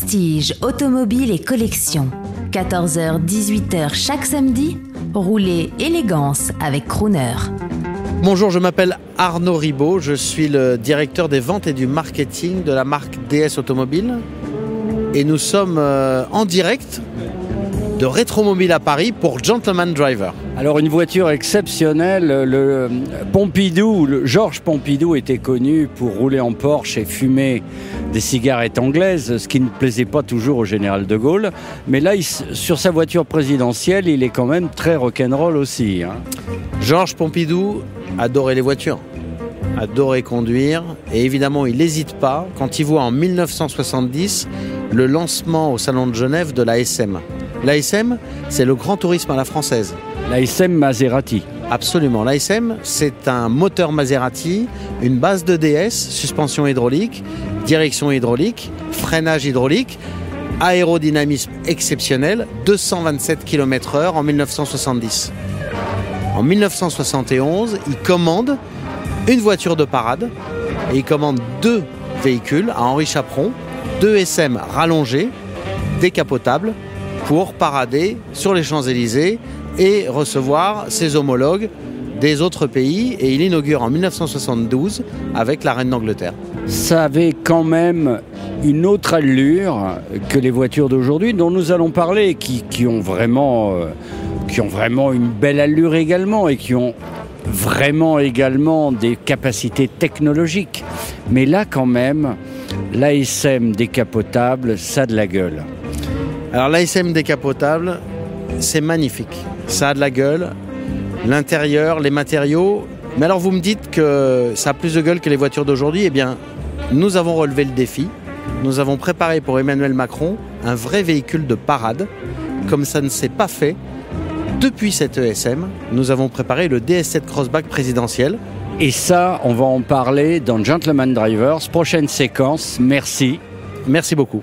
Prestige, automobile et collection. 14h-18h chaque samedi, roulez élégance avec Crooner. Bonjour, je m'appelle Arnaud Ribaud, je suis le directeur des ventes et du marketing de la marque DS Automobile. Et nous sommes en direct de Rétromobile à Paris pour Gentleman Driver. Alors une voiture exceptionnelle, le Georges Pompidou était connu pour rouler en Porsche et fumer des cigarettes anglaises, ce qui ne plaisait pas toujours au général de Gaulle. Mais là, sur sa voiture présidentielle, il est quand même très rock'n'roll aussi. Georges Pompidou adorait les voitures, adorait conduire et évidemment il n'hésite pas quand il voit en 1970 le lancement au Salon de Genève de la SM. L'ASM, c'est le grand tourisme à la française. L'ASM Maserati. Absolument. L'ASM, c'est un moteur Maserati, une base de DS, suspension hydraulique, direction hydraulique, freinage hydraulique, aérodynamisme exceptionnel, 227 km/h en 1970. En 1971, il commande une voiture de parade et il commande 2 véhicules à Henri Chaperon, 2 SM rallongés, décapotables, pour parader sur les Champs-Élysées et recevoir ses homologues des autres pays. Et il inaugure en 1972 avec la reine d'Angleterre. Ça avait quand même une autre allure que les voitures d'aujourd'hui dont nous allons parler, qui ont vraiment une belle allure également et qui ont vraiment également des capacités technologiques. Mais là quand même, l'ASM décapotable, ça a de la gueule. Alors l'ASM décapotable, c'est magnifique. Ça a de la gueule, l'intérieur, les matériaux. Mais alors vous me dites que ça a plus de gueule que les voitures d'aujourd'hui. Eh bien, nous avons relevé le défi. Nous avons préparé pour Emmanuel Macron un vrai véhicule de parade, comme ça ne s'est pas fait depuis cette ESM. Nous avons préparé le DS7 Crossback présidentiel. Et ça, on va en parler dans Gentleman Drivers. Prochaine séquence, merci. Merci beaucoup.